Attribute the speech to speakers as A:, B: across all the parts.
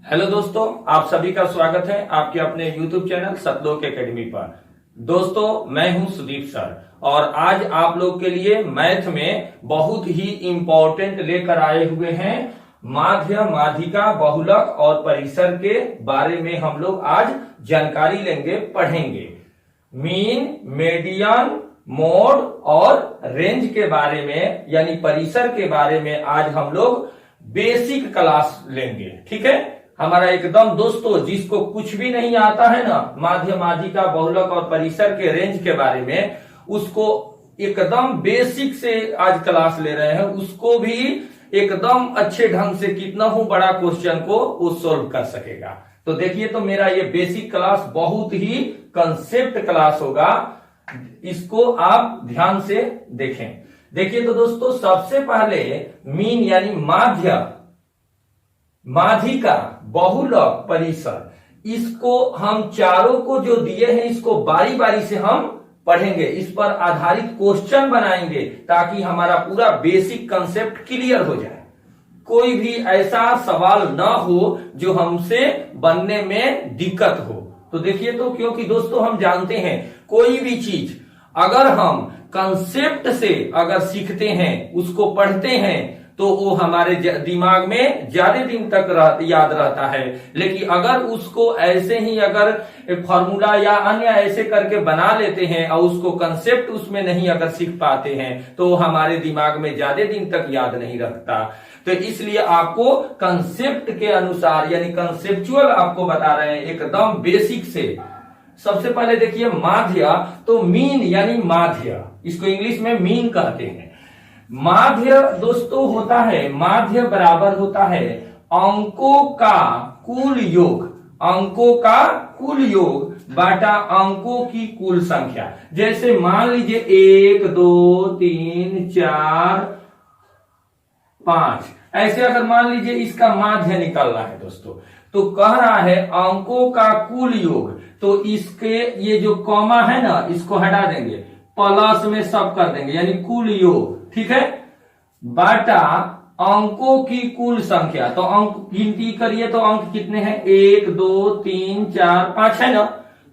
A: Hello दोस्तों, आप सभी का स्वागत है आपके अपने YouTube चैनल सतलोक एकेडमी पर। दोस्तों, मैं हूं सुदीप सर और आज आप लोग के लिए मैथ में बहुत ही इंपॉर्टेंट लेकर आए हुए हैं माध्य, माध्यिका, बहुलक और परिसर के बारे में हम लोग आज जानकारी लेंगे, पढ़ेंगे। मीन, मीडियन, मोड और रेंज के बारे में यानी परिसर के बारे में आज हम लोग बेसिक क्लास लेंगे। ठीक है, हमारा एकदम दोस्तों जिसको कुछ भी नहीं आता है ना माध्य, माध्यिका, बहुलक और परिसर के रेंज के बारे में, उसको एकदम बेसिक से आज क्लास ले रहे हैं। उसको भी एकदम अच्छे ढंग से कितना हूं बड़ा क्वेश्चन को वो सोल्व कर सकेगा। तो देखिए, तो मेरा ये बेसिक क्लास बहुत ही कंसेप्ट क्लास होगा, इसको आप ध्यान से देखें। देखिए तो दोस्तों, सबसे पहले मीन यानी माध्य, माध्यिका, बहुलक, परिसर, इसको हम चारों को जो दिए हैं इसको बारी बारी से हम पढ़ेंगे, इस पर आधारित क्वेश्चन बनाएंगे ताकि हमारा पूरा बेसिक कंसेप्ट क्लियर हो जाए। कोई भी ऐसा सवाल ना हो जो हमसे बनने में दिक्कत हो। तो देखिए तो, क्योंकि दोस्तों हम जानते हैं कोई भी चीज अगर हम कंसेप्ट से अगर सीखते हैं, उसको पढ़ते हैं, तो वो हमारे दिमाग में ज्यादा दिन तक याद रहता है। लेकिन अगर उसको ऐसे ही अगर फॉर्मूला या अन्य ऐसे करके बना लेते हैं और उसको कंसेप्ट उसमें नहीं अगर सीख पाते हैं तो हमारे दिमाग में ज्यादा दिन तक याद नहीं रखता। तो इसलिए आपको कंसेप्ट के अनुसार यानी कंसेप्चुअल आपको बता रहे हैं एकदम बेसिक से। सबसे पहले देखिए माध्य, तो मीन यानी माध्य, इसको इंग्लिश में मीन कहते हैं। माध्य दोस्तों होता है, माध्य बराबर होता है अंकों का कुल योग, अंकों का कुल योग बाटा अंकों की कुल संख्या। जैसे मान लीजिए 1 2 3 4 5, ऐसे अगर मान लीजिए इसका माध्य निकालना है दोस्तों, तो कह रहा है अंकों का कुल योग, तो इसके ये जो कॉमा है ना इसको हटा देंगे, प्लस में सब कर देंगे यानी कुल योग। ठीक है, बाटा अंकों की कुल संख्या। तो अंक गिनती करिए तो अंक कितने हैं, 1 2 3 4 5 है ना,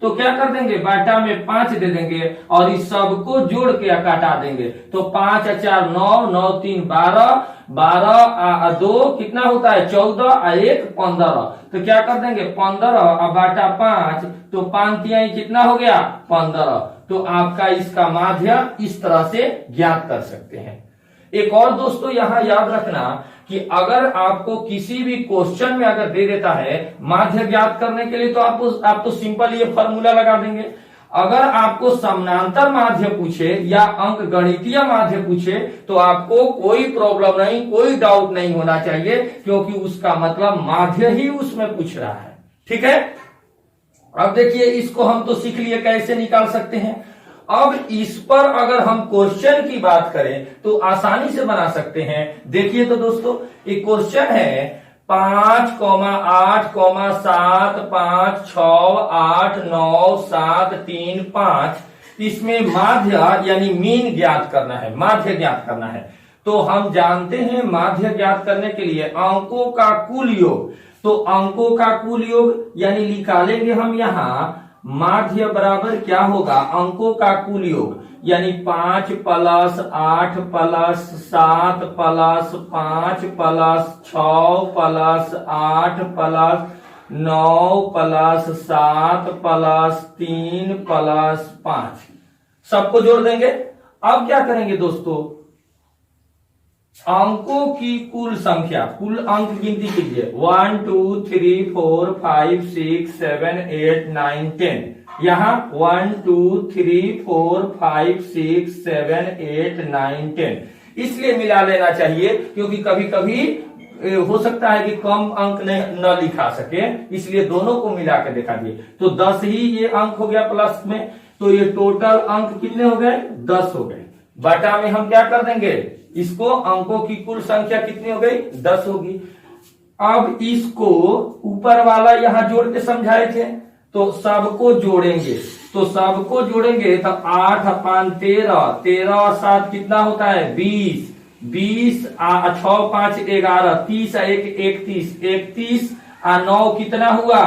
A: तो क्या कर देंगे बाटा में 5 दे देंगे और इस सबको जोड़ के काटा देंगे। तो 5 4 9, 9 3 12, 12 2 कितना होता है 14 और 1 15। तो क्या कर देंगे 15 और बाटा 5, तो 5 तिहाई कितना हो गया 15। तो आपका इसका माध्य इस तरह से ज्ञात कर सकते हैं। एक और दोस्तों यहां याद रखना कि अगर आपको किसी भी क्वेश्चन में अगर दे देता है माध्य ज्ञात करने के लिए, तो आप तो सिंपल ये फॉर्मूला लगा देंगे। अगर आपको समानांतर माध्य पूछे या अंक गणितीय माध्य पूछे तो आपको कोई प्रॉब्लम नहीं, कोई डाउट नहीं होना चाहिए, क्योंकि उसका मतलब माध्य ही उसमें पूछ रहा है। ठीक है, अब देखिए इसको हम तो सीख लिए कैसे निकाल सकते हैं। अब इस पर अगर हम क्वेश्चन की बात करें तो आसानी से बना सकते हैं। देखिए तो दोस्तों, एक क्वेश्चन है 5, 8, 7, 5, 6, 8, 9, 7, 3, 5, इसमें माध्य यानी मीन ज्ञात करना है, माध्य ज्ञात करना है। तो हम जानते हैं माध्य ज्ञात करने के लिए अंकों का कुल योग, तो अंकों का कुल योग यानी निकालेंगे हम यहां माध्य बराबर क्या होगा अंकों का कुल योग, यानी 5 + 8 + 7 + 5 + 6 + 8 + 9 + 7 + 3 + 5, सबको जोड़ देंगे। अब क्या करेंगे दोस्तों, अंकों की कुल संख्या, कुल अंक गिनती कीजिए 1 2 3 4 5 6 7 8 9 10, यहां 1 2 3 4 5 6 7 8 9 10, इसलिए मिला लेना चाहिए क्योंकि कभी कभी हो सकता है कि कम अंक न लिखा सके, इसलिए दोनों को मिला के दिखा दिए। तो 10 ही ये अंक हो गया प्लस में, तो ये टोटल अंक कितने हो गए 10 हो गए। बटा में हम क्या कर देंगे, इसको अंकों की कुल संख्या कितनी हो गई 10 होगी। अब इसको ऊपर वाला यहां जोड़ के समझाए थे, तो सबको जोड़ेंगे, तो सबको जोड़ेंगे तो 8 / 13, 13 और 7 कितना होता है 20, 20 6 5 11, 30 1 31, 31 और 9 कितना हुआ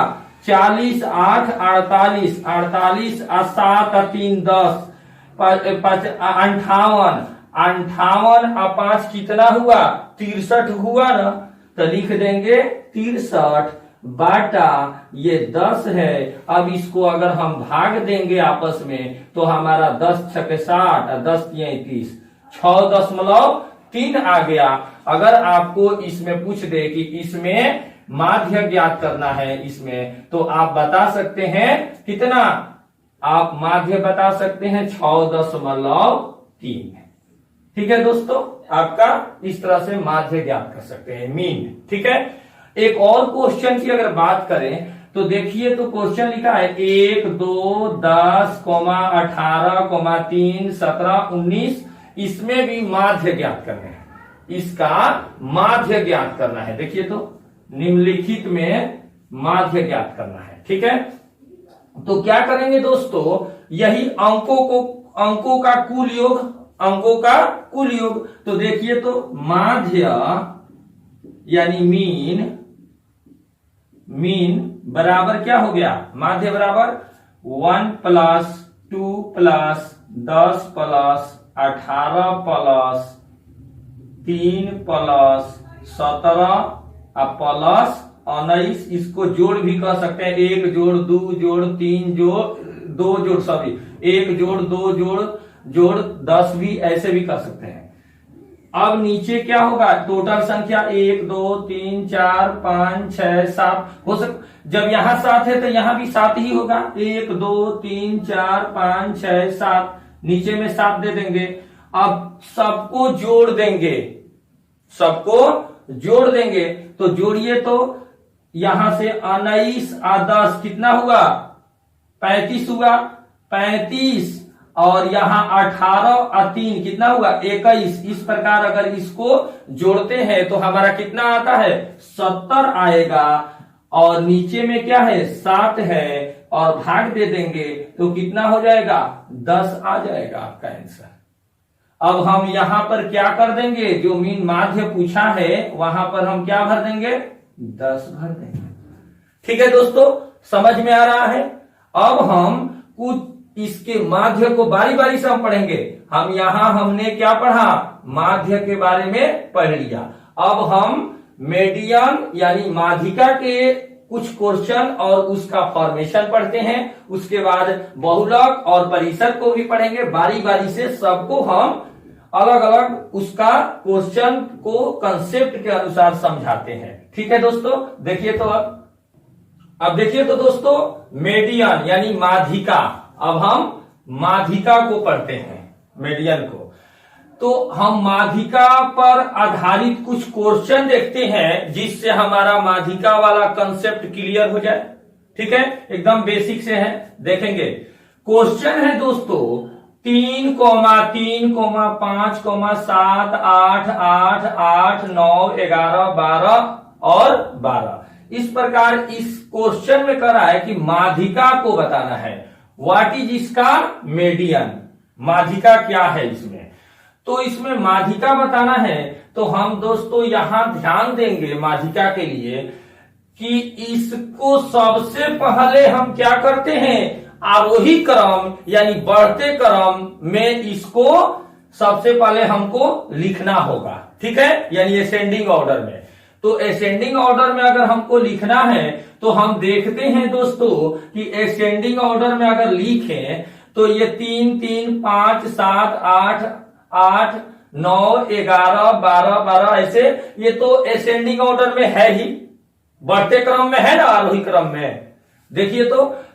A: 40, 8 48, 48 और 7 और 3 10, 58, 58 और 5 कितना हुआ 63 हुआ ना। तो लिख देंगे 63 बाटा ये 10 है। अब इसको अगर हम भाग देंगे आपस में तो हमारा 10 छके 60 और 10 तिया 30, 6.3 आ गया। अगर आपको इसमें पूछ दे कि इसमें माध्य ज्ञात करना है इसमें, तो आप बता सकते हैं कितना, आप माध्य बता सकते हैं 6.3। ठीक है दोस्तों, आपका इस तरह से माध्य ज्ञात कर सकते हैं, मीन। ठीक है, एक और क्वेश्चन की अगर बात करें तो देखिए, तो क्वेश्चन लिखा है 1, 2, 10, 18, 3, 17, 19, इसमें भी माध्य ज्ञात करना है, इसका माध्य ज्ञात करना है। देखिए तो निम्नलिखित में माध्य ज्ञात करना है। ठीक है, तो क्या करेंगे दोस्तों, यही अंकों का कुल योग, अंकों का कुल योग। तो देखिए तो माध्य यानी मीन बराबर क्या हो गया, माध्य बराबर 1 + 2 + 10 + 18 + 3 + 17 + 19, इसको जोड़ भी कर सकते हैं, 1 जोड़ 2 जोड़ 3 जोड़ 2 जोड़, सॉरी 1 जोड़ 2 जोड़ 10 भी ऐसे भी कर सकते हैं। अब नीचे क्या होगा, टोटल संख्या 1 2 3 4 5 6 7 हो जब यहां 7 है तो यहां भी 7 ही होगा, 1 2 3 4 5 6 7, नीचे में 7 दे देंगे। अब सबको जोड़ देंगे, तो जोड़िए, तो यहां से 19 और 10 कितना हुआ 35 हुआ, 35 और यहां 18 और 3 कितना हुआ 21। इस प्रकार अगर इसको जोड़ते हैं तो हमारा कितना आता है 70 आएगा, और नीचे में क्या है 7 है, और भाग दे देंगे तो कितना हो जाएगा 10 आ जाएगा आपका आंसर। अब हम यहां पर क्या कर देंगे, जो मीन माध्य पूछा है वहां पर हम क्या भर देंगे 10 भर देंगे। ठीक है दोस्तों, समझ में आ रहा है। अब हम कुछ इसके माध्य को बारी बारी से हम पढ़ेंगे। हमने क्या पढ़ा, माध्य के बारे में पढ़ लिया। अब हम मीडियन यानी माध्यिका के कुछ क्वेश्चन और उसका फॉर्मेशन पढ़ते हैं, उसके बाद बहुलक और परिषद को भी पढ़ेंगे। बारी बारी से सबको हम अलग अलग उसका क्वेश्चन को कंसेप्ट के अनुसार समझाते हैं। ठीक है दोस्तों, देखिए तो अब देखिए तो दोस्तों, मीडियन यानी माध्यिका, अब हम माध्यिका को पढ़ते हैं, मीडियन को। तो हम माध्यिका पर आधारित कुछ क्वेश्चन देखते हैं जिससे हमारा माध्यिका वाला कंसेप्ट क्लियर हो जाए। ठीक है, एकदम बेसिक से है, देखेंगे। क्वेश्चन है दोस्तों 3, 3, 5, 7, 8, 8, 8, 9, 11, 12 और 12। इस प्रकार इस क्वेश्चन में करा है कि माध्यिका को बताना है, व्हाट इज इसका मीडियन, माध्यिका क्या है इसमें। तो इसमें माध्यिका बताना है तो हम दोस्तों यहां ध्यान देंगे माध्यिका के लिए कि इसको सबसे पहले हम क्या करते हैं, आरोही क्रम यानी बढ़ते क्रम में इसको सबसे पहले हमको लिखना होगा। ठीक है, यानी असेंडिंग ऑर्डर में। तो असेंडिंग ऑर्डर में अगर हमको लिखना है तो हम देखते हैं दोस्तों कि असेंडिंग ऑर्डर में अगर लिखें तो ये 3, 3, 5, 7, 8, 8, 9, 11, 12, 12 ऐसे, ये तो असेंडिंग ऑर्डर में है ही, बढ़ते क्रम में है ना, आरोही क्रम में। देखिए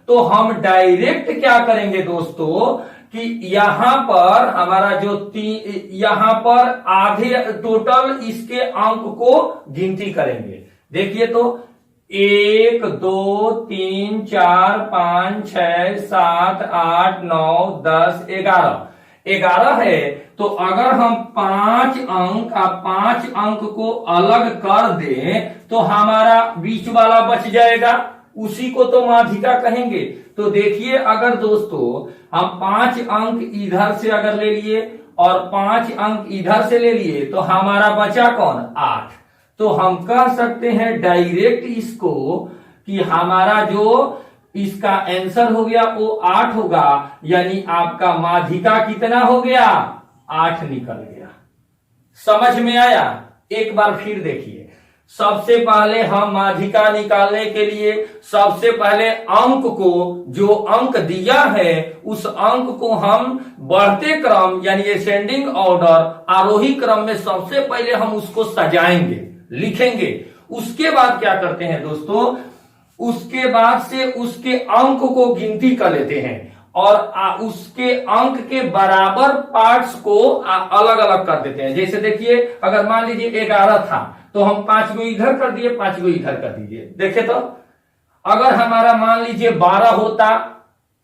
A: तो हम डायरेक्ट क्या करेंगे दोस्तों कि यहां पर हमारा जो यहां पर आधे टोटल इसके अंक को गिनती करेंगे। देखिए तो 1 2 3 4 5 6 7 8 9 10 11 है। तो अगर हम 5 अंक को अलग कर दें तो हमारा बीच वाला बच जाएगा, उसी को तो माध्यिका कहेंगे। तो देखिए अगर दोस्तों हम 5 अंक इधर से अगर ले लिए और 5 अंक इधर से ले लिए तो हमारा बचा कौन 8। तो हम कह सकते हैं डायरेक्ट इसको कि हमारा जो इसका आंसर हो गया वो 8 होगा, यानी आपका माध्यिका कितना हो गया, 8 निकल गया। समझ में आया? एक बार फिर देखिए, सबसे पहले हम माध्यिका निकालने के लिए सबसे पहले अंक को, जो अंक दिया है उस अंक को हम बढ़ते क्रम यानी असेंडिंग ऑर्डर आरोही क्रम में सबसे पहले हम उसको सजाएंगे, लिखेंगे। उसके बाद क्या करते हैं दोस्तों, उसके बाद से उसके अंक को गिनती कर लेते हैं और उसके अंक के बराबर पार्ट्स को अलग अलग कर देते हैं। जैसे देखिए, अगर मान लीजिए 11 था तो हम 5 गो इधर कर दिए, 5 गो इधर कर दीजिए। देखे तो अगर हमारा मान लीजिए 12 होता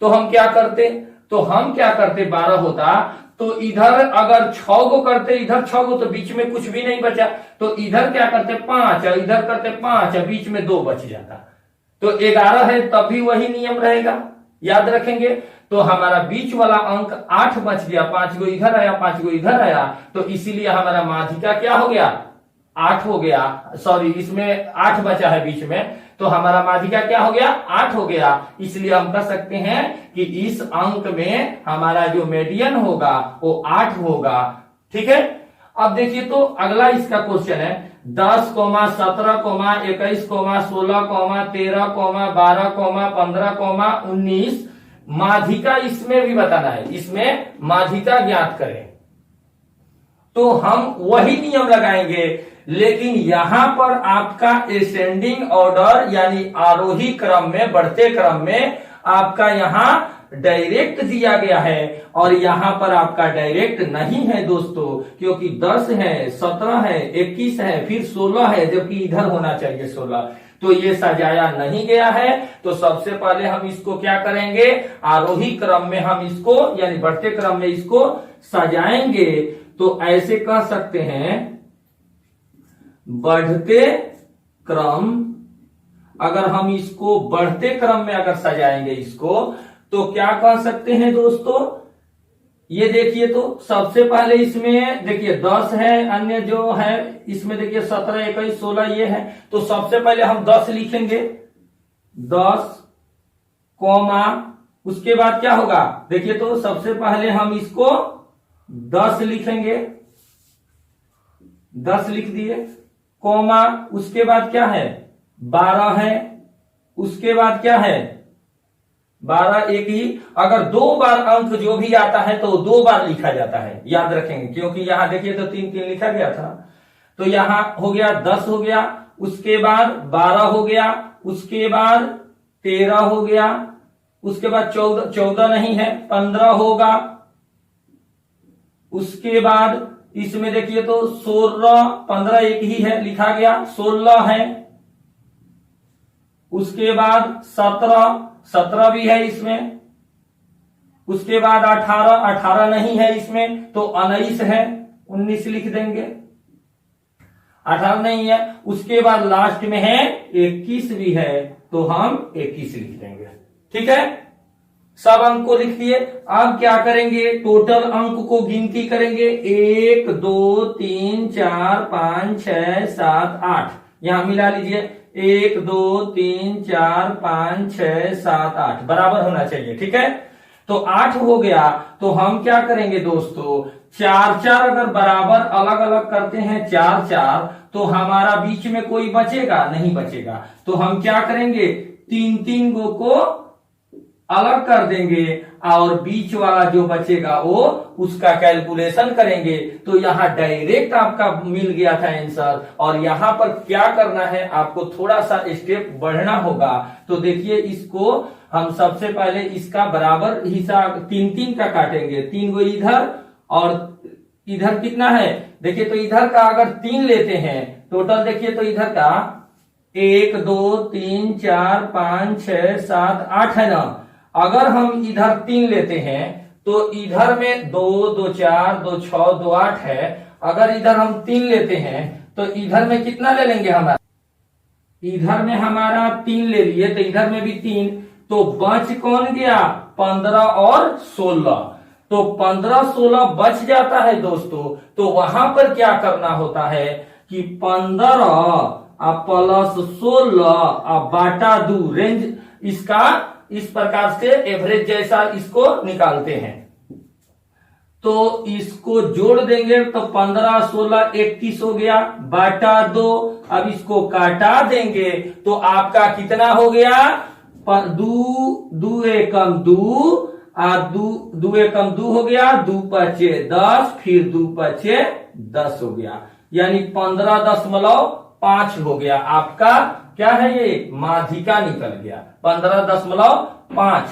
A: तो हम क्या करते, 12 होता तो इधर अगर 6 गो करते, इधर 6 गो, तो बीच में कुछ भी नहीं बचा, तो इधर क्या करते 5 और इधर करते 5 और बीच में 2 बच जाता, तो 11 है तब भी वही नियम रहेगा, याद रखेंगे। तो हमारा बीच वाला अंक 8 बच गया, 5 गो इधर आया, 5 गो इधर आया, तो इसीलिए हमारा माध्यिका क्या हो गया, 8 हो गया। सॉरी, इसमें 8 बचा है बीच में, तो हमारा माध्यिका क्या हो गया, 8 हो गया। इसलिए हम कह सकते हैं कि इस अंक में हमारा जो मीडियन होगा वो 8 होगा। ठीक है, अब देखिए तो अगला इसका क्वेश्चन है 10, 17, 21, 16, 13, 12, 15, 19 माध्यिका इसमें भी बताना है, इसमें माध्यिका ज्ञात करें। तो हम वही नियम लगाएंगे, लेकिन यहां पर आपका असेंडिंग ऑर्डर यानी आरोही क्रम में, बढ़ते क्रम में आपका यहां डायरेक्ट दिया गया है और यहां पर आपका डायरेक्ट नहीं है दोस्तों, क्योंकि 10 है, 17 है, 21 है, फिर 16 है, जबकि इधर होना चाहिए 16, तो ये सजाया नहीं गया है। तो सबसे पहले हम इसको क्या करेंगे, आरोही क्रम में हम इसको यानी बढ़ते क्रम में इसको सजाएंगे। तो ऐसे कह सकते हैं बढ़ते क्रम, अगर हम इसको बढ़ते क्रम में अगर सजाएंगे इसको, तो क्या कह सकते हैं दोस्तों, ये देखिए तो सबसे पहले इसमें देखिए 10 है, अन्य जो है इसमें देखिए 17, 21, 16 ये है, तो सबसे पहले हम 10 लिखेंगे, 10 कॉमा, उसके बाद क्या होगा, देखिए तो सबसे पहले हम इसको 10 लिखेंगे, 10 लिख दिए, कॉमा, उसके बाद क्या है 12 है, उसके बाद क्या है 12 एक ही, अगर 2 बार अंक जो भी आता है तो 2 बार लिखा जाता है, याद रखेंगे, क्योंकि यहां देखिए तो 3 लिखा गया था, तो यहां हो गया 10 हो गया, उसके बाद 12 हो गया, उसके बाद 13 हो गया, उसके बाद 14 नहीं है 15 होगा, उसके बाद इसमें देखिए तो 16, 15 एक ही है लिखा गया, 16 है, उसके बाद 17 भी है इसमें, उसके बाद 18 नहीं है इसमें, तो 19 है, 19 लिख देंगे, 18 नहीं है, उसके बाद लास्ट में है 21 भी है, तो हम 21 लिख देंगे। ठीक है, सब अंक को लिख दिए। अब क्या करेंगे, टोटल अंक को गिनती करेंगे, 1 2 3 4 5 6 7 8, यहां मिला लीजिए, 1 2 3 4 5 6 7 8 बराबर होना चाहिए। ठीक है, तो 8 हो गया, तो हम क्या करेंगे दोस्तों, 4 अगर बराबर अलग अलग करते हैं 4, तो हमारा बीच में कोई बचेगा नहीं बचेगा, तो हम क्या करेंगे 3 गो को अलग कर देंगे और बीच वाला जो बचेगा वो उसका कैलकुलेशन करेंगे। तो यहां डायरेक्ट आपका मिल गया था आंसर, और यहां पर क्या करना है, आपको थोड़ा सा स्टेप बढ़ना होगा। तो देखिए, इसको हम सबसे पहले इसका बराबर हिस्सा 3 का काटेंगे, 3 गो इधर और इधर कितना है, देखिए तो इधर का अगर 3 लेते हैं टोटल, देखिए तो इधर का 1 2 3 4 5 6 7 8 है ना, अगर हम इधर 3 लेते हैं तो इधर में 2 2 4 2 6 2 8 है, अगर इधर हम 3 लेते हैं तो इधर में कितना ले लेंगे, हमारा इधर में हमारा 3 ले लिए, तो इधर में भी 3, तो बच कौन गया 15 और 16, तो 15 16 बच जाता है दोस्तों। तो वहां पर क्या करना होता है कि 15 प्लस 16 बाटा 2 रेंज इसका इस प्रकार से एवरेज जैसा इसको निकालते हैं। तो इसको जोड़ देंगे तो 15 16 31 हो गया बाटा 2। अब इसको काटा देंगे तो आपका कितना हो गया, 2 एकम 2 एकम 2 हो गया, 2 पचे 10, फिर 2 पचे 10 हो गया, यानी 15.5 हो गया। आपका क्या है, ये माध्यिका निकल गया 15.5।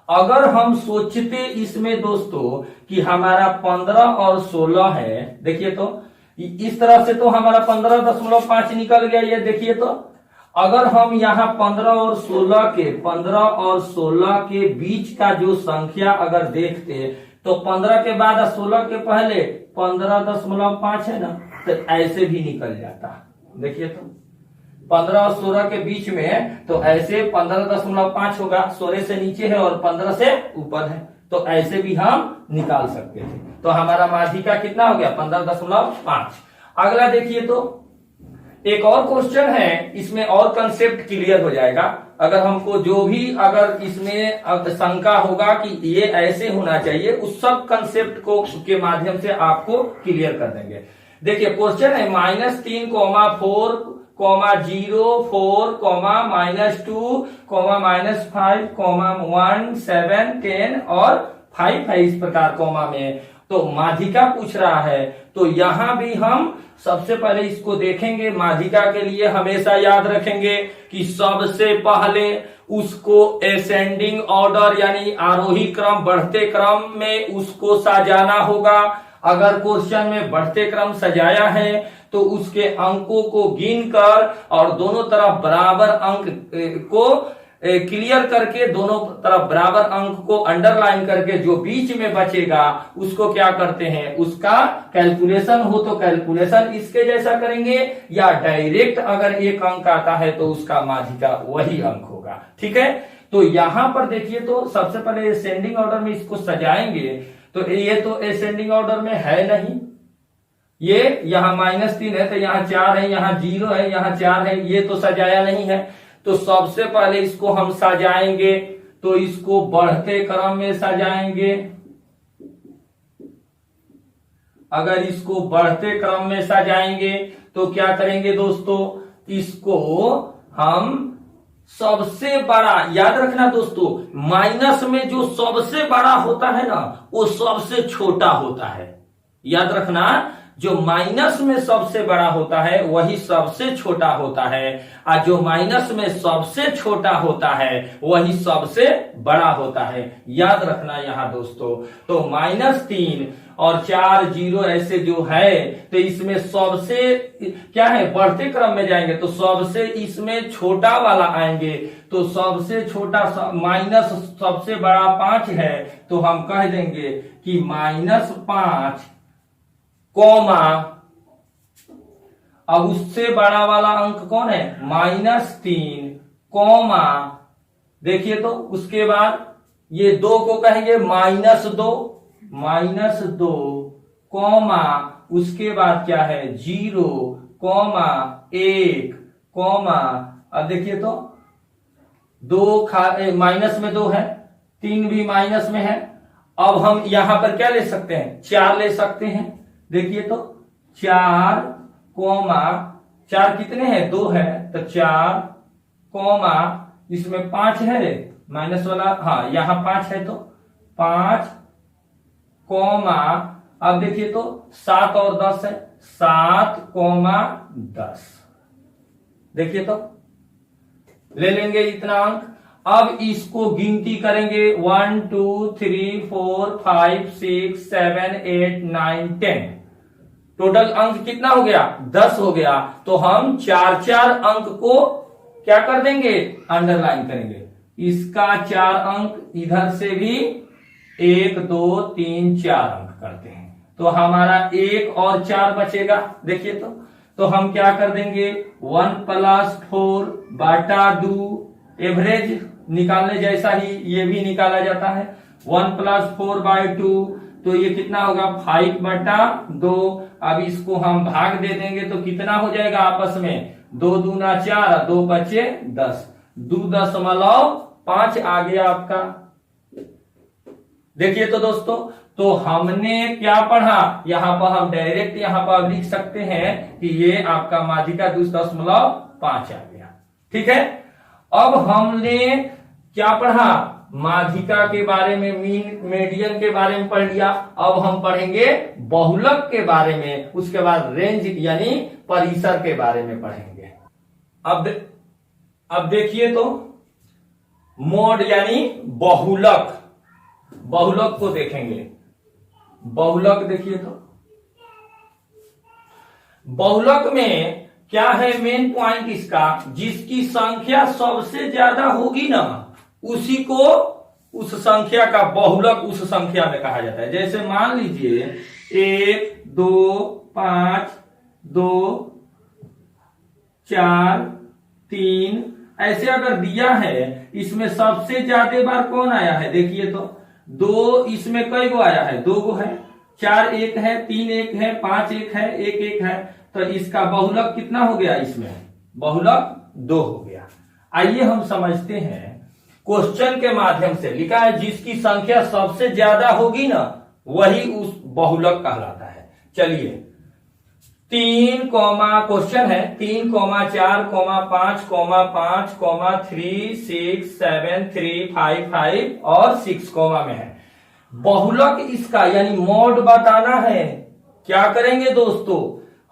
A: अगर हम सोचते इसमें दोस्तों कि हमारा 15 और 16 है, देखिए तो इस तरह से तो हमारा 15.5 निकल गया। ये देखिए तो अगर हम यहाँ 15 और 16 के बीच का जो संख्या अगर देखते तो 15 के बाद 16 के पहले 15.5 है ना, तो ऐसे भी निकल जाता। देखिए तो 15 और 16 के बीच में है तो ऐसे 15.5 होगा, 16 से नीचे है और 15 से ऊपर है, तो ऐसे भी हम निकाल सकते थे। तो हमारा माध्यिका कितना हो गया, 15.5। अगला देखिए तो एक और क्वेश्चन है, इसमें और कंसेप्ट क्लियर हो जाएगा। अगर हमको जो भी अगर इसमें शंका होगा कि ये ऐसे होना चाहिए, उस सब कंसेप्ट को के माध्यम से आपको क्लियर कर देंगे। देखिए क्वेश्चन है -3, 4, -0, 4, -2, -5, -1, 7, 10 और 5 है इस प्रकार कॉमा में। तो माध्यिका पूछ रहा है, तो यहां भी हम सबसे पहले इसको देखेंगे। माध्यिका के लिए हमेशा याद रखेंगे कि सबसे पहले उसको असेंडिंग ऑर्डर यानी आरोही क्रम, बढ़ते क्रम में उसको सजाना होगा। अगर क्वेश्चन में बढ़ते क्रम सजाया है तो उसके अंकों को गिनकर और दोनों तरफ बराबर अंक को क्लियर करके, दोनों तरफ बराबर अंक को अंडरलाइन करके जो बीच में बचेगा उसको क्या करते हैं, उसका कैलकुलेशन हो तो कैलकुलेशन इसके जैसा करेंगे, या डायरेक्ट अगर एक अंक आता है तो उसका माध्यिका वही अंक होगा। ठीक है, तो यहां पर देखिए तो सबसे पहले असेंडिंग ऑर्डर में इसको सजाएंगे। तो ये तो असेंडिंग ऑर्डर में है नहीं, ये यहाँ -3 है तो यहाँ 4 है, यहाँ 0 है, यहाँ 4 है, ये तो सजाया नहीं है। तो सबसे पहले इसको हम सजाएंगे, तो इसको बढ़ते क्रम में सजाएंगे। अगर इसको बढ़ते क्रम में सजाएंगे तो क्या करेंगे दोस्तों, इसको हम सबसे बड़ा, याद रखना दोस्तों, माइनस में जो सबसे बड़ा होता है ना वो सबसे छोटा होता है। याद रखना, जो माइनस में सबसे बड़ा होता है वही सबसे छोटा होता है, और जो माइनस में सबसे छोटा होता है वही सबसे बड़ा होता है। याद रखना यहाँ दोस्तों। तो -3 और 4 0 ऐसे जो है, तो इसमें सबसे क्या है, बढ़ते क्रम में जाएंगे तो सबसे इसमें छोटा वाला आएंगे। तो सबसे छोटा माइनस सबसे बड़ा 5 है, तो हम कह देंगे कि -5 कॉमा, अब उससे बड़ा वाला अंक कौन है, -3 कॉमा, देखिए तो उसके बाद ये 2 को कहेंगे -2 कॉमा, उसके बाद क्या है 0 कॉमा 1 कॉमा, अब देखिए तो 2 माइनस में 2 है, 3 भी माइनस में है। अब हम यहां पर क्या ले सकते हैं, 4 ले सकते हैं। देखिए तो 4 कॉमा, 4 कितने हैं, 2 है, तो 4 कॉमा, इसमें 5 है माइनस वाला, हाँ यहां 5 है तो 5 कॉमा, अब देखिए तो 7 और 10 है, 7 कॉमा 10। देखिए तो ले लेंगे इतना अंक। अब इसको गिनती करेंगे 1 2 3 4 5 6 7 8 9 10, टोटल अंक कितना हो गया, 10 हो गया। तो हम 4 अंक को क्या कर देंगे, अंडरलाइन करेंगे। इसका 4 अंक, इधर से भी 1 2 3 4 अंक करते हैं, तो हमारा 1 और 4 बचेगा। देखिए तो हम क्या कर देंगे, 1 + 4 बाटा 2, एवरेज निकालने जैसा ही ये भी निकाला जाता है। 1 + 4/2 तो ये कितना होगा 5/2। अब इसको हम भाग दे देंगे तो कितना हो जाएगा आपस में 2 दूना 4, 2 बचे 10, 2.5 आ गया आपका। देखिए तो दोस्तों, तो हमने क्या पढ़ा, यहां पर हम डायरेक्ट यहां पर लिख सकते हैं कि ये आपका माध्यिका 2.5 आ गया। ठीक है, अब हमने क्या पढ़ा, माध्यिका के बारे में, मीन मेडियन के बारे में पढ़ लिया। अब हम पढ़ेंगे बहुलक के बारे में, उसके बाद रेंज यानी परिसर के बारे में पढ़ेंगे। अब देखिए तो मोड यानी बहुलक, बहुलक को देखेंगे। बहुलक देखिए तो बहुलक में क्या है मेन पॉइंट इसका, जिसकी संख्या सबसे ज्यादा होगी ना उसी को उस संख्या का बहुलक उस संख्या में कहा जाता है। जैसे मान लीजिए 1 2 5 2 4 3 ऐसे अगर दिया है, इसमें सबसे ज्यादा बार कौन आया है, देखिए तो 2 इसमें कई गो आया है, 2 गो है, 4 1 है, 3 1 है, 5 1 है, 1 1 है, तो इसका बहुलक कितना हो गया, इसमें बहुलक 2 हो गया। आइए हम समझते हैं, क्वेश्चन के माध्यम से लिखा है जिसकी संख्या सबसे ज्यादा होगी ना वही उस बहुलक कहलाता है। चलिए 3, क्वेश्चन है 3, 4, 5, 5, 3, 6, 7, 3, 5, 5 और 6 में है। बहुलक इसका यानी मॉड बताना है। क्या करेंगे दोस्तों,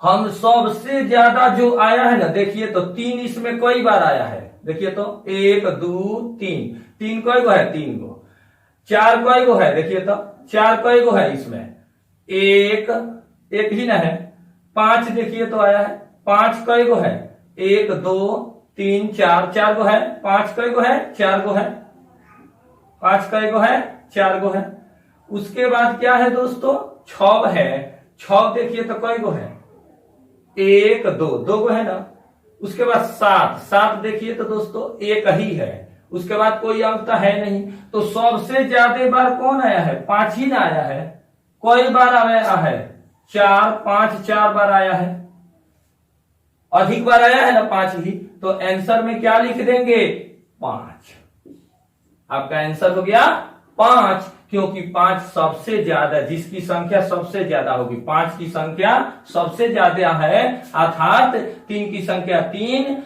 A: हम सबसे ज्यादा जो आया है ना, देखिए तो 3 इसमें कई बार आया है, देखिए तो 1 2 3, 3 कई गो है, 3 गो, 4 कई गो है, देखिए तो 4 कई गो है, इसमें एक ही ना है, 5 देखिए तो आया है, 5 कई गो है, 1 2 3 4, 4 गो है, 5 कई गो है, 4 गो है, 5 कई गो है, 4 गो है। उसके बाद क्या है दोस्तों, 6 है, 6 देखिए तो कई गो है, 1 2 2 गो है ना। उसके बाद 7 देखिए तो दोस्तों एक ही है, उसके बाद कोई अंक तो है नहीं, तो सबसे ज्यादा बार कौन आया है, 5 ही ना आया है। कई बार आया है, 4 5 4 बार आया है, अधिक बार आया है ना 5 ही, तो आंसर में क्या लिख देंगे 5। आपका आंसर हो गया 5, क्योंकि 5 सबसे ज्यादा, जिसकी संख्या सबसे ज्यादा होगी, 5 की संख्या सबसे ज्यादा है, अर्थात 3 की संख्या 3,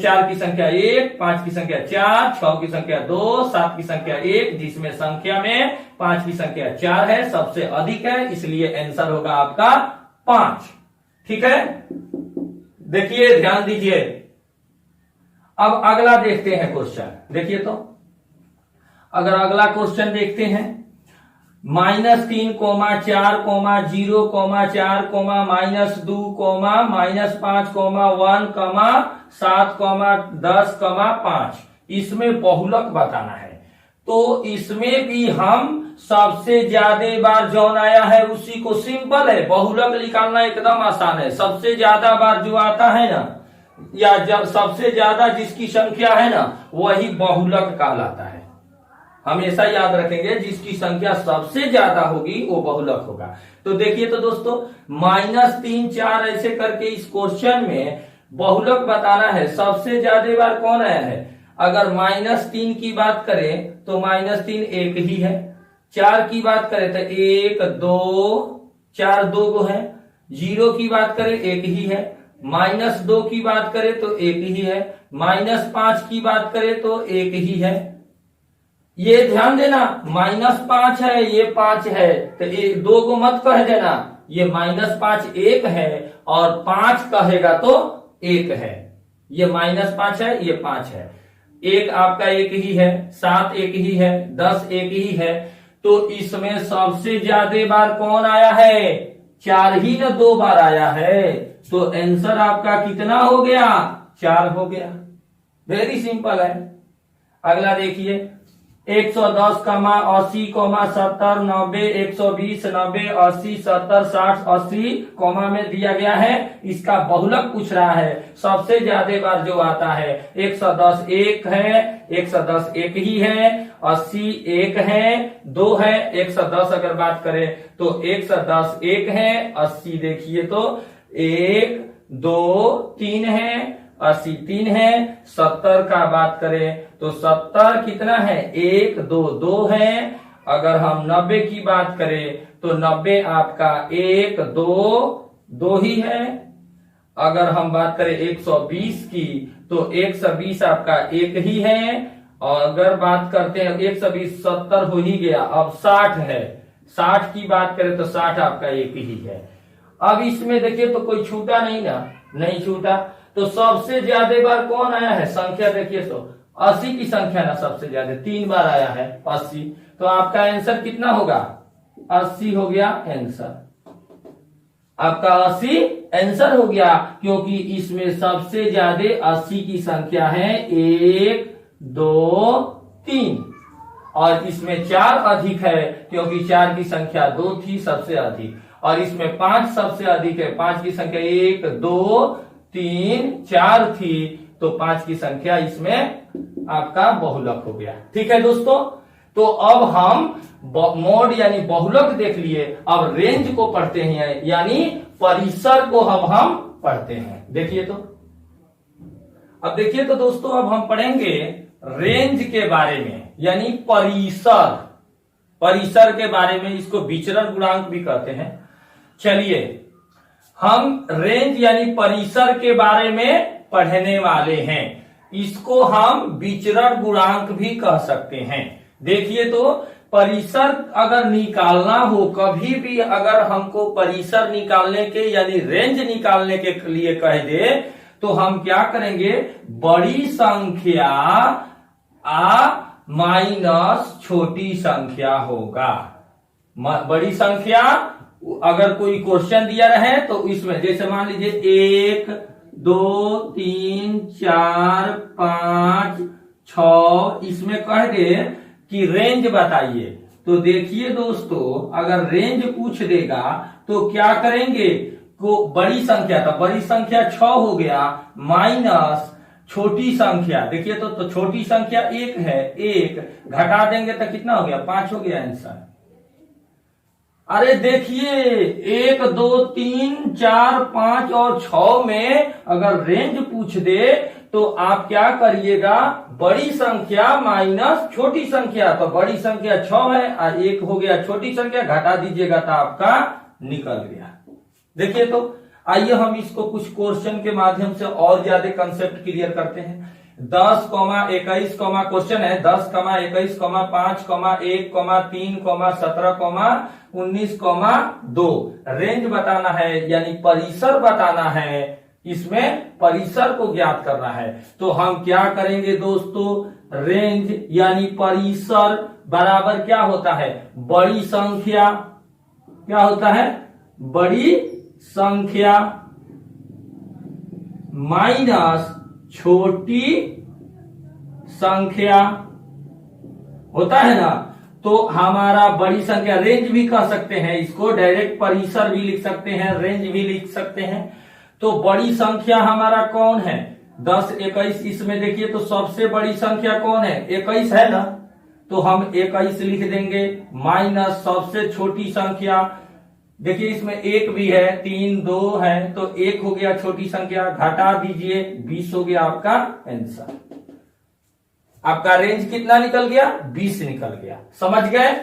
A: 4 की संख्या 1, 5 की संख्या 4, 6 की संख्या 2, 7 की संख्या 1, जिसमें संख्या में 5 की संख्या 4 है, सबसे अधिक है, इसलिए आंसर होगा आपका 5। ठीक है, देखिए ध्यान दीजिए। अब अगला देखते हैं क्वेश्चन, देखिए तो अगर अगला क्वेश्चन देखते हैं, -3, 4, 0, 4, -2, -5, -1, 7, 10, 5 इसमें बहुलक बताना है। तो इसमें भी हम सबसे ज्यादा बार जौन आया है उसी को, सिंपल है, बहुलक निकालना एकदम आसान है। सबसे ज्यादा बार जो आता है ना, या जब सबसे ज्यादा जिसकी संख्या है ना वही बहुलक कहलाता है। हमेशा याद रखेंगे, जिसकी संख्या सबसे ज्यादा होगी वो बहुलक होगा। तो देखिए तो दोस्तों -3 4 ऐसे करके इस क्वेश्चन में बहुलक बताना है। सबसे ज्यादा बार कौन आया है, अगर -3 की बात करें तो -3 एक ही है, 4 की बात करें तो 1 2 4 2 गो है, 0 की बात करें एक ही है, -2 की बात करें तो एक ही है, -5 की बात करें तो एक ही है। ये ध्यान देना, -5 है, ये 5 है, तो ये 2 को मत कह देना, ये -5 एक है और 5 कहेगा तो एक है। ये -5 है, ये 5 है, 1 आपका एक ही है, 7 एक ही है, 10 एक ही है। तो इसमें सबसे ज्यादा बार कौन आया है, 4 ही ना 2 बार आया है, तो आंसर आपका कितना हो गया, 4 हो गया। वेरी सिंपल है। अगला देखिए 110, 80, 70, 90, 120, 90, 80, 70, 60, 80 कॉमा में दिया गया है। इसका बहुलक पूछ रहा है। सबसे ज्यादा बार जो आता है 110 एक है, 110 एक ही है, 80 एक है, 2 है। 110 अगर बात करें तो 110 एक है, 80 देखिए तो 1 2 3 है, 80 3 है। 70 का बात करें तो 70 कितना है 1 2 2 है। अगर हम 90 की बात करें तो 90 आपका 1 2 2 ही है। अगर हम बात करें 120 की तो 120 आपका एक ही है। और अगर बात करते हैं 120 70 हो ही गया, अब 60 है। 60 की बात करें तो 60 आपका एक ही है। अब इसमें देखिए तो कोई छूटा नहीं ना, नहीं छूटा। तो सबसे ज्यादा बार कौन आया है संख्या देखिए तो 80 की संख्या ना सबसे ज्यादा 3 बार आया है 80। तो आपका आंसर कितना होगा 80 हो गया आंसर। आपका 80 आंसर हो गया, क्योंकि इसमें सबसे ज्यादा 80 की संख्या है 1 2 3 और इसमें 4 अधिक है, क्योंकि 4 की संख्या 2 थी सबसे अधिक। और इसमें 5 सबसे अधिक है, 5 की संख्या 1 2 3 4 थी, तो 5 की संख्या इसमें आपका बहुलक हो गया। ठीक है दोस्तों, तो अब हम मोड यानी बहुलक देख लिए, अब रेंज को पढ़ते हैं, यानी परिसर को अब हम पढ़ते हैं। देखिए तो अब देखिए तो दोस्तों, अब हम पढ़ेंगे रेंज के बारे में, यानी परिसर। परिसर के बारे में, इसको विचरण गुणांक भी कहते हैं। चलिए हम रेंज यानी परिसर के बारे में पढ़ने वाले हैं। इसको हम विचरण गुणांक भी कह सकते हैं। देखिए तो परिसर अगर निकालना हो, कभी भी अगर हमको परिसर निकालने के यानी रेंज निकालने के लिए कह दे, तो हम क्या करेंगे, बड़ी संख्या आ माइनस छोटी संख्या होगा। बड़ी संख्या अगर कोई क्वेश्चन दिया रहे तो इसमें जैसे मान लीजिए 1 2 3 4 5 6, इसमें कह दे कि रेंज बताइए। तो देखिए दोस्तों, अगर रेंज पूछ देगा तो क्या करेंगे, को बड़ी संख्या था, बड़ी संख्या 6 हो गया, माइनस छोटी संख्या देखिए तो छोटी संख्या 1 है, 1 घटा देंगे तो कितना हो गया 5 हो गया आंसर। अरे देखिए 1 2 3 4 5 और 6 में अगर रेंज पूछ दे तो आप क्या करिएगा, बड़ी संख्या माइनस छोटी संख्या, तो बड़ी संख्या 6 है और 1 हो गया छोटी संख्या, घटा दीजिएगा तो आपका निकल गया। देखिए तो आइए हम इसको कुछ क्वेश्चन के माध्यम से और ज्यादा कंसेप्ट क्लियर करते हैं। 10, 21 क्वेश्चन है 10, 21, 5, 1, 3, 17, 19, 2 रेंज बताना है, यानी परिसर बताना है। इसमें परिसर को ज्ञात करना है। तो हम क्या करेंगे दोस्तों, रेंज यानी परिसर बराबर क्या होता है, बड़ी संख्या, क्या होता है, बड़ी संख्या माइनस छोटी संख्या होता है ना। तो हमारा बड़ी संख्या रेंज भी कह सकते हैं, इसको डायरेक्ट परिसर भी लिख सकते हैं, रेंज भी लिख सकते हैं। तो बड़ी संख्या हमारा कौन है 10 21, इसमें देखिए तो सबसे बड़ी संख्या कौन है 21 है ना, तो हम 21 लिख देंगे, माइनस सबसे छोटी संख्या देखिए इसमें 1 भी है, 3 2 है, तो 1 हो गया छोटी संख्या, घटा दीजिए 20 हो गया आपका आंसर। आपका रेंज कितना निकल गया 20 निकल गया। समझ गए,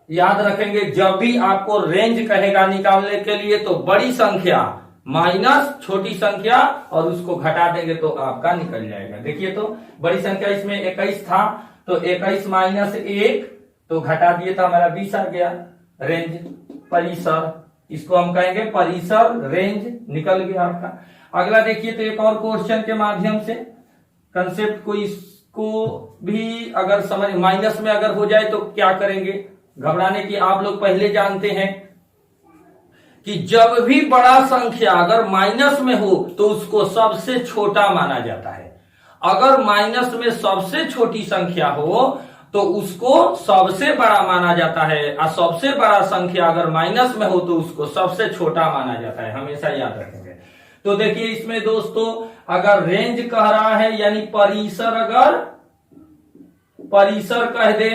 A: याद रखेंगे जब भी आपको रेंज कहेगा निकालने के लिए तो बड़ी संख्या माइनस छोटी संख्या और उसको घटा देंगे तो आपका निकल जाएगा। देखिए तो बड़ी संख्या इसमें 21 था, तो 21 माइनस 1 तो घटा दिए तो हमारा 20 आ गया। रेंज परिसर, इसको हम कहेंगे परिसर, रेंज निकल गया आपका। अगला देखिए तो एक और क्वेश्चन के माध्यम से कंसेप्ट को, इसको भी अगर समझ, माइनस में अगर हो जाए तो क्या करेंगे, घबराने की आप लोग पहले जानते हैं कि जब भी बड़ा संख्या अगर माइनस में हो तो उसको सबसे छोटा माना जाता है। अगर माइनस में सबसे छोटी संख्या हो तो उसको सबसे बड़ा माना जाता है, और सबसे बड़ा संख्या अगर माइनस में हो तो उसको सबसे छोटा माना जाता है, हमेशा याद रखेंगे। तो देखिए इसमें दोस्तों अगर रेंज कह रहा है यानी परिसर, अगर परिसर कह दे,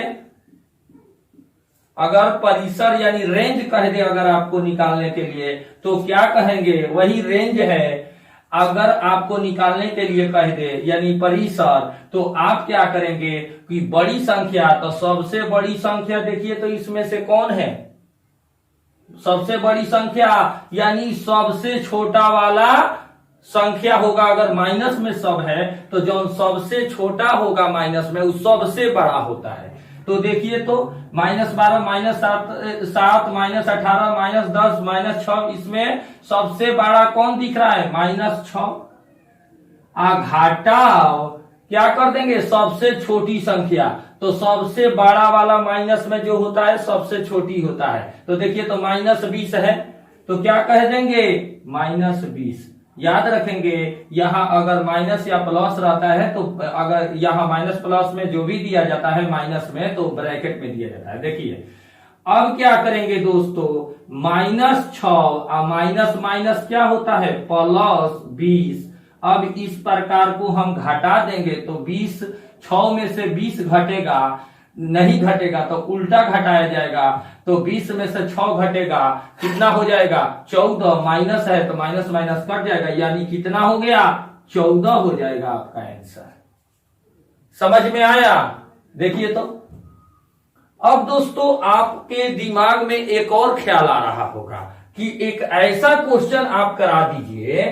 A: अगर परिसर यानी रेंज कह दे अगर आपको निकालने के लिए, तो क्या कहेंगे, वही रेंज है। अगर आपको निकालने के लिए कह दे यानी परिसर, तो आप क्या करेंगे कि बड़ी संख्या, तो सबसे बड़ी संख्या देखिए तो इसमें से कौन है, सबसे बड़ी संख्या यानी सबसे छोटा वाला संख्या होगा। अगर माइनस में सब है तो जो सबसे छोटा होगा माइनस में वो सबसे बड़ा होता है। तो देखिए तो -12, -7, -18, -10, -6, इसमें सबसे बड़ा कौन दिख रहा है, -6। घटाओ क्या कर देंगे, सबसे छोटी संख्या, तो सबसे बड़ा वाला माइनस में जो होता है सबसे छोटी होता है। तो देखिए तो -20 है, तो क्या कह देंगे, -20। याद रखेंगे यहां अगर माइनस या प्लस रहता है तो अगर यहां माइनस प्लस में जो भी दिया जाता है माइनस में तो ब्रैकेट में दिया जाता है। देखिए अब क्या करेंगे दोस्तों, -6 और माइनस माइनस क्या होता है, +20। अब इस प्रकार को हम घटा देंगे तो 20, 6 में से 20 घटेगा, नहीं घटेगा तो उल्टा घटाया जाएगा, तो 20 में से 6 घटेगा, कितना हो जाएगा, 14। माइनस है तो माइनस माइनस कट जाएगा, यानी कितना हो गया, 14 हो जाएगा आपका आंसर। समझ में आया। देखिए तो अब दोस्तों आपके दिमाग में एक और ख्याल आ रहा होगा कि एक ऐसा क्वेश्चन आप करा दीजिए,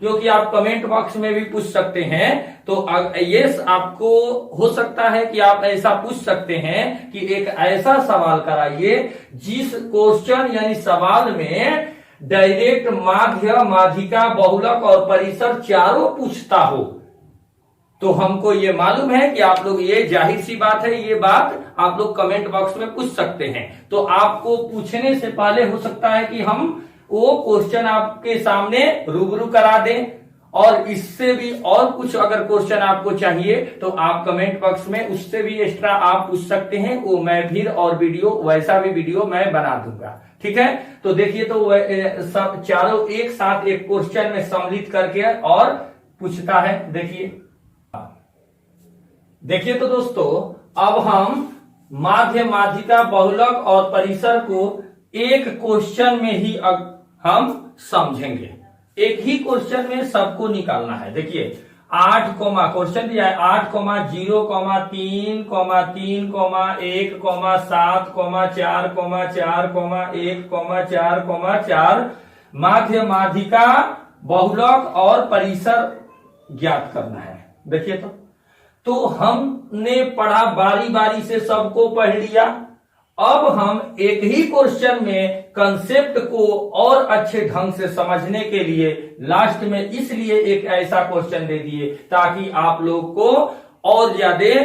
A: क्योंकि आप कमेंट बॉक्स में भी पूछ सकते हैं। तो ये आपको हो सकता है कि आप ऐसा पूछ सकते हैं कि एक ऐसा सवाल कराइए जिस क्वेश्चन यानी सवाल में डायरेक्ट माध्य, माध्यिका, बहुलक और परिसर चारों पूछता हो। तो हमको ये मालूम है कि आप लोग, ये जाहिर सी बात है, ये बात आप लोग कमेंट बॉक्स में पूछ सकते हैं। तो आपको पूछने से पहले हो सकता है कि हम वो क्वेश्चन आपके सामने रूबरू करा दें, और इससे भी और कुछ अगर क्वेश्चन आपको चाहिए तो आप कमेंट बॉक्स में उससे भी एक्स्ट्रा आप पूछ सकते हैं। वो मैं फिर और वीडियो, वैसा भी वीडियो मैं बना दूंगा, ठीक है। तो देखिए तो सब चारों एक साथ एक क्वेश्चन में सम्मिलित करके और पूछता है। देखिए तो दोस्तों अब हम माध्य, माध्यिका, बहुलक और परिसर को एक क्वेश्चन में ही हम समझेंगे। एक ही क्वेश्चन में सबको निकालना है। देखिए 8 क्वेश्चन दिया है, 8, 0, 3, 3, 1, 7, 4, 4, 1, 4, 4 माध्य, माध्यिका, बहुलक और परिसर ज्ञात करना है। देखिए तो हमने पढ़ा, बारी बारी से सबको पढ़ लिया। अब हम एक ही क्वेश्चन में कंसेप्ट को और अच्छे ढंग से समझने के लिए लास्ट में इसलिए एक ऐसा क्वेश्चन दे दिए ताकि आप लोग को और ज्यादा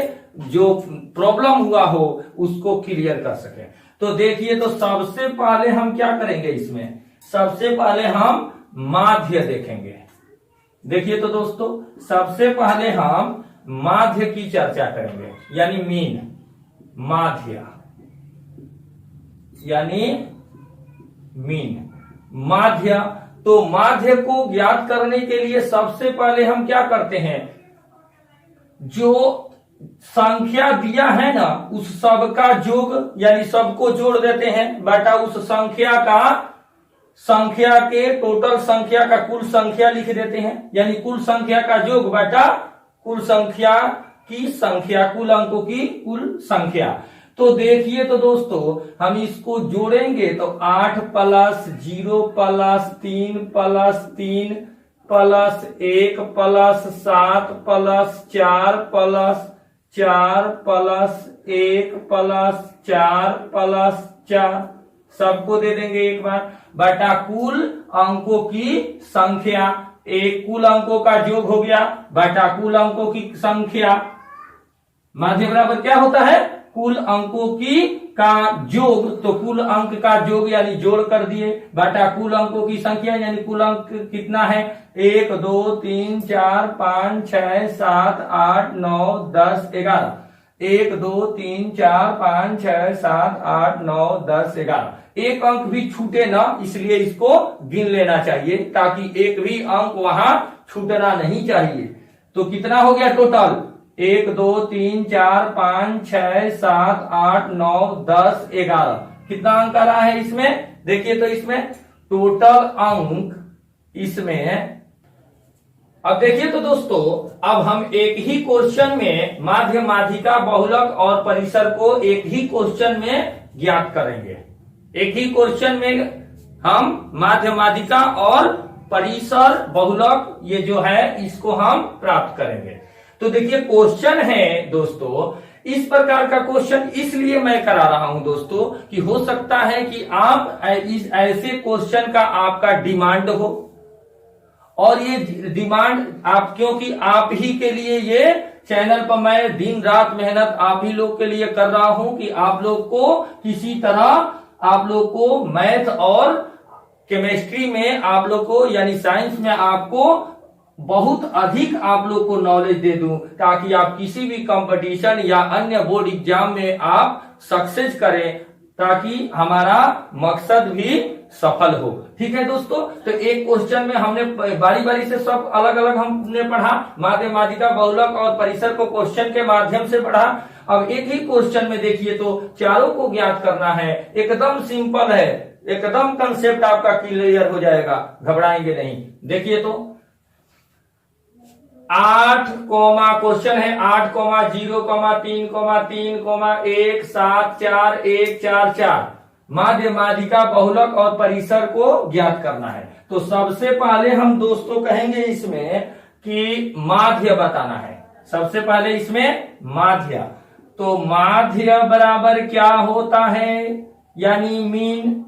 A: जो प्रॉब्लम हुआ हो उसको क्लियर कर सके। तो देखिए तो सबसे पहले हम क्या करेंगे, इसमें सबसे पहले हम माध्य देखेंगे। देखिए तो दोस्तों सबसे पहले हम माध्य की चर्चा करेंगे, यानी मीन, माध्य यानी मीन, माध्य। तो माध्य को ज्ञात करने के लिए सबसे पहले हम क्या करते हैं, जो संख्या दिया है ना उस सब का योग यानी सबको जोड़ देते हैं बटा उस संख्या का, संख्या के टोटल संख्या का कुल संख्या लिख देते हैं, यानी कुल संख्या का योग बटा कुल संख्या की संख्या, कुल अंकों की कुल संख्या। तो देखिए तो दोस्तों हम इसको जोड़ेंगे तो 8 + 0 + 3 + 3 + 1 + 7 + 4 + 4 + 1 + 4 + 4 सबको दे देंगे एक बार बटा कुल अंकों की संख्या। एक कुल अंकों का योग हो गया बटा कुल अंकों की संख्या। माध्य बराबर क्या होता है, कुल अंकों की का योग, तो कुल अंक का योग यानी जोड़ कर दिए बटा कुल अंकों की संख्या, यानी कुल अंक कितना है 1, 2, 3, 4, 5, 6, 7, 8, 9, 10, 11। 1 2 3 4 5 6 7 8 9 10 11। एक अंक भी छूटे ना, इसलिए इसको गिन लेना चाहिए ताकि एक भी अंक वहां छूटना नहीं चाहिए। तो कितना हो गया टोटल? 1 2 3 4 5 6 7 8 9 10 11। कितना अंक आ रहा है इसमें? देखिए तो इसमें टोटल अंक इसमें, अब देखिए तो दोस्तों, अब हम एक ही क्वेश्चन में माध्य, माध्यिका, बहुलक और परिसर को एक ही क्वेश्चन में ज्ञात करेंगे। एक ही क्वेश्चन में हम माध्य, माध्यिका और परिसर, बहुलक ये जो है इसको हम प्राप्त करेंगे। तो देखिए क्वेश्चन है दोस्तों, इस प्रकार का क्वेश्चन इसलिए मैं करा रहा हूं दोस्तों कि हो सकता है कि आप इस ऐसे क्वेश्चन का आपका डिमांड हो, और ये डिमांड आप, क्योंकि आप ही के लिए ये चैनल पर मैं दिन रात मेहनत आप ही लोग के लिए कर रहा हूं कि आप लोग को किसी तरह आप लोग को मैथ और केमिस्ट्री में आप लोग को यानी साइंस में आपको बहुत अधिक आप लोग को नॉलेज दे दूं, ताकि आप किसी भी कंपटीशन या अन्य बोर्ड एग्जाम में आप सक्सेस करें, ताकि हमारा मकसद भी सफल हो। ठीक है दोस्तों, तो एक क्वेश्चन में हमने बारी बारी से सब अलग अलग हमने पढ़ा, माध्य, माध्यिका, बहुलक और परिसर को क्वेश्चन के माध्यम से पढ़ा। अब एक ही क्वेश्चन में देखिए तो चारों को ज्ञात करना है। एकदम सिंपल है, एकदम कंसेप्ट आपका क्लियर हो जाएगा, घबराएंगे नहीं। देखिए तो 8 क्वेश्चन है 8 0 3 3 1 7 4 1 4 4। माध्य, माध्यिका, बहुलक और परिसर को ज्ञात करना है। तो सबसे पहले हम दोस्तों कहेंगे इसमें कि माध्य बताना है। सबसे पहले इसमें माध्य, तो माध्य बराबर क्या होता है, यानी मीन।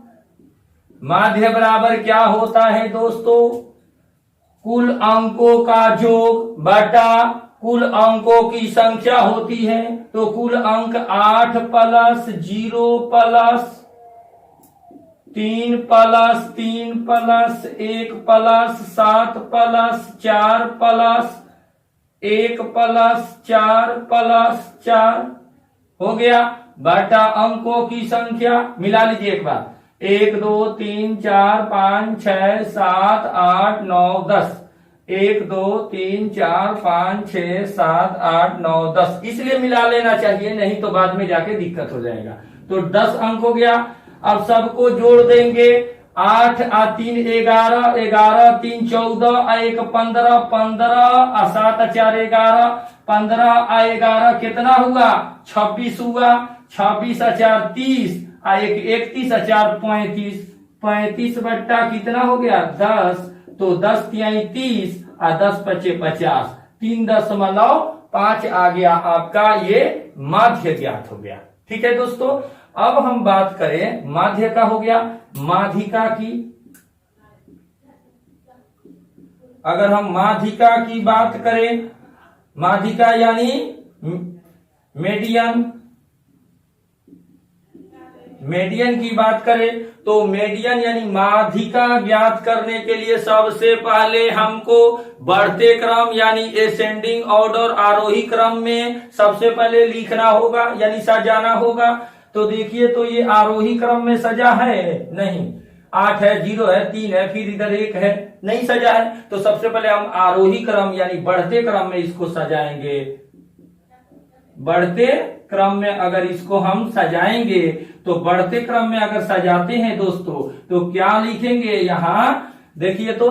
A: माध्य बराबर क्या होता है दोस्तों? कुल अंकों का योग बटा कुल अंकों की संख्या होती है। तो कुल अंक 8 plus 0 plus 3 plus 3 plus 1 plus 7 plus 4 plus 1 plus 4 plus 4 हो गया, बटा अंकों की संख्या। मिला लीजिए एक बार, 1 2 3 4 5 6 7 8 9 10। 1 2 3 4 5 6 7 8 9 10, इसलिए मिला लेना चाहिए, नहीं तो बाद में जाके दिक्कत हो जाएगा। तो 10 अंक हो गया। अब सबको जोड़ देंगे, 8 और 3 11, 11 3 14, 1 15, 15 और 7 4 11, 15 और 11 कितना हुआ? 26 हुआ। 26 और 4 30, 1 31 और 4 35, 35 बट्टा कितना हो गया? 10। तो 10 तिहाई 30 और 10 पचे 50, 3.5 आ गया आपका, ये माध्य ज्ञात हो गया। ठीक है दोस्तों, अब हम बात करें माध्य का हो गया, माध्यिका की। अगर हम माध्यिका की बात करें, माध्यिका यानी मीडियन, मीडियन की बात करें तो मीडियन यानी माध्यिका ज्ञात करने के लिए सबसे पहले हमको बढ़ते क्रम यानी एसेंडिंग ऑर्डर, आरोही क्रम में सबसे पहले लिखना होगा यानी सजाना होगा। तो देखिए तो ये आरोही क्रम में सजा है नहीं, 8 है, 0 है, 3 है, फिर इधर 1 है, नहीं सजा है। तो सबसे पहले हम आरोही क्रम यानी बढ़ते क्रम में इसको सजाएंगे। बढ़ते क्रम में अगर इसको हम सजाएंगे तो बढ़ते क्रम में अगर सजाते हैं दोस्तों तो क्या लिखेंगे यहाँ? देखिए तो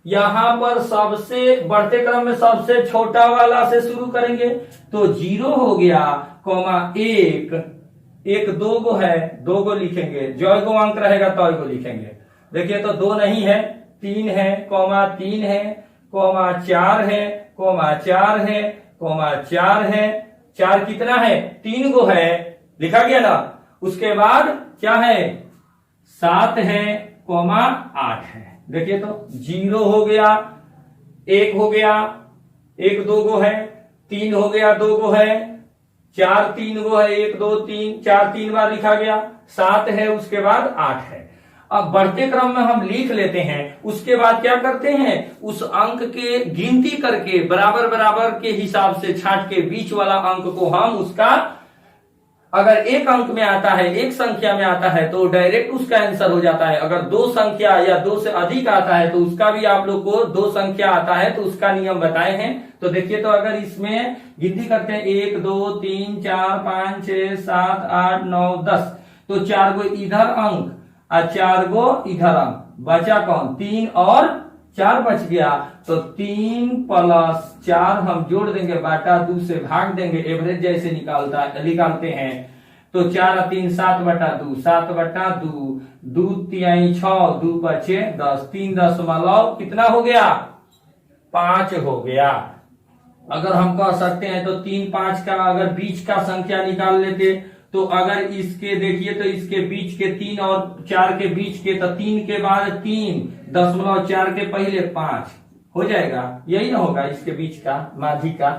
A: यहां पर सबसे बढ़ते क्रम में सबसे छोटा वाला से शुरू करेंगे। तो 0 हो गया, कॉमा 1 2 गो है, 2 गो लिखेंगे, जो गो अंक रहेगा तो गो लिखेंगे। देखिए तो 2 नहीं है, 3 है, कॉमा 3 है, कॉमा 4 है, कॉमा 4 है, कॉमा 4 है। 4 कितना है? 3 गो है, लिखा गया ना। उसके बाद क्या है? 7 है, कॉमा 8 है। देखिए तो 0 हो गया, 1 हो गया, 1 2 गो है, 3 हो गया, 2 गो है, 4 3 गो है, 1 2 3 4 3 बार लिखा गया, 7 है, उसके बाद 8 है। अब बढ़ते क्रम में हम लिख लेते हैं, उसके बाद क्या करते हैं, उस अंक के गिनती करके बराबर बराबर के हिसाब से छांट के बीच वाला अंक को हम उसका, अगर एक अंक में आता है, एक संख्या में आता है तो डायरेक्ट उसका आंसर हो जाता है। अगर दो संख्या या दो से अधिक आता है तो उसका भी आप लोग को, दो संख्या आता है तो उसका नियम बताए हैं। तो देखिए, तो अगर इसमें गिनती करते हैं 1 2 3 4 5 6 7 8 9 10, तो 4 गो इधर अंक और 4 गो इधर अंक, बचा कौन, 3 और 4 बच गया। तो 3 + 4 हम जोड़ देंगे, बाटा 2 से भाग देंगे, एवरेज जैसे निकालते हैं। तो 4 और 3 7/2, 7/2, 2 3 6, 2 5 10, 3 दशमलव कितना हो गया, 5 हो गया। अगर हम कह सकते हैं तो 3 5 का अगर बीच का संख्या निकाल लेते, तो अगर इसके देखिए तो इसके बीच के 3 और 4 के बीच के, तो 3 के बाद 3.4 के पहले 5 हो जाएगा, यही ना होगा इसके बीच का माध्य का,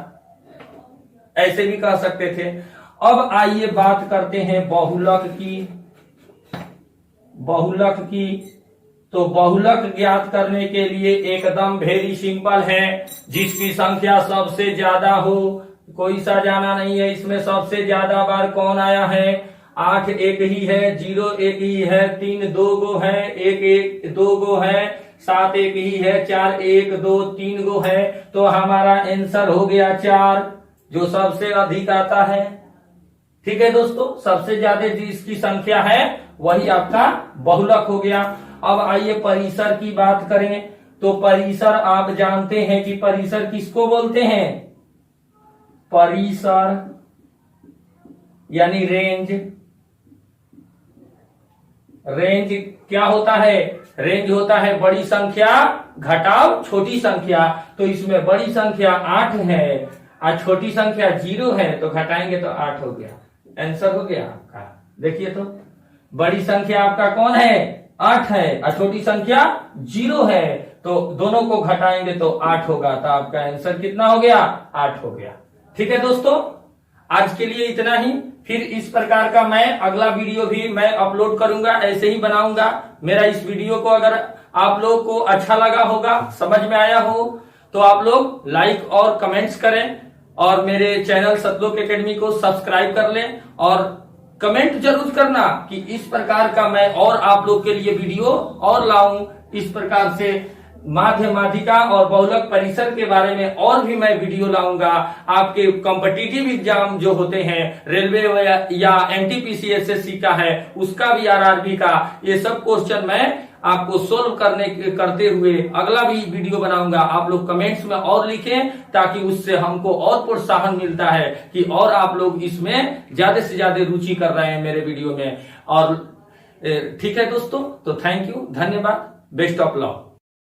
A: ऐसे भी कह सकते थे। अब आइए बात करते हैं बहुलक की। बहुलक की, तो बहुलक ज्ञात करने के लिए एकदम वेरी सिंपल है, जिसकी संख्या सबसे ज्यादा हो, कोई सा जाना नहीं है इसमें, सबसे ज्यादा बार कौन आया है, 8 एक ही है, 0 एक ही है, 3 2 गो है, 1 1 2 गो है, 7 एक ही है, 4 1 2 3 गो है। तो हमारा आंसर हो गया 4, जो सबसे अधिक आता है। ठीक है दोस्तों, सबसे ज्यादा जिसकी संख्या है वही आपका बहुलक हो गया। अब आइए परिसर की बात करें, तो परिसर आप जानते हैं कि परिसर किसको बोलते हैं, परिसर यानी रेंज। रेंज क्या होता है, रेंज होता है बड़ी संख्या घटाव छोटी संख्या। तो इसमें बड़ी संख्या 8 है और छोटी संख्या 0 है, तो घटाएंगे तो 8 हो गया, आंसर हो गया आपका। देखिए तो बड़ी संख्या आपका कौन है, 8 है, और छोटी संख्या 0 है, तो दोनों को घटाएंगे तो 8 होगा, तो आपका आंसर कितना हो गया, 8 हो गया। ठीक है दोस्तों, आज के लिए इतना ही। फिर इस प्रकार का मैं अगला वीडियो भी मैं अपलोड करूंगा, ऐसे ही बनाऊंगा। मेरा इस वीडियो को अगर आप लोग को अच्छा लगा होगा, समझ में आया हो, तो आप लोग लाइक और कमेंट्स करें, और मेरे चैनल सतलोक एकेडमी को सब्सक्राइब कर लें, और कमेंट जरूर करना कि इस प्रकार का मैं और आप लोग के लिए वीडियो और लाऊं। इस प्रकार से माध्य माध्यिका और बहुलक परिसर के बारे में और भी मैं वीडियो लाऊंगा। आपके कॉम्पिटिटिव एग्जाम जो होते हैं, रेलवे या एनटीपीसी एसएससी का है, उसका भी, आरआरबी का, ये सब क्वेश्चन मैं आपको सोल्व करते हुए अगला भी वीडियो बनाऊंगा। आप लोग कमेंट्स में और लिखें, ताकि उससे हमको और प्रोत्साहन मिलता है कि और आप लोग इसमें ज्यादा से ज्यादा रुचि कर रहे हैं मेरे वीडियो में। और ठीक है दोस्तों, तो थैंक यू, धन्यवाद, बेस्ट ऑफ लक।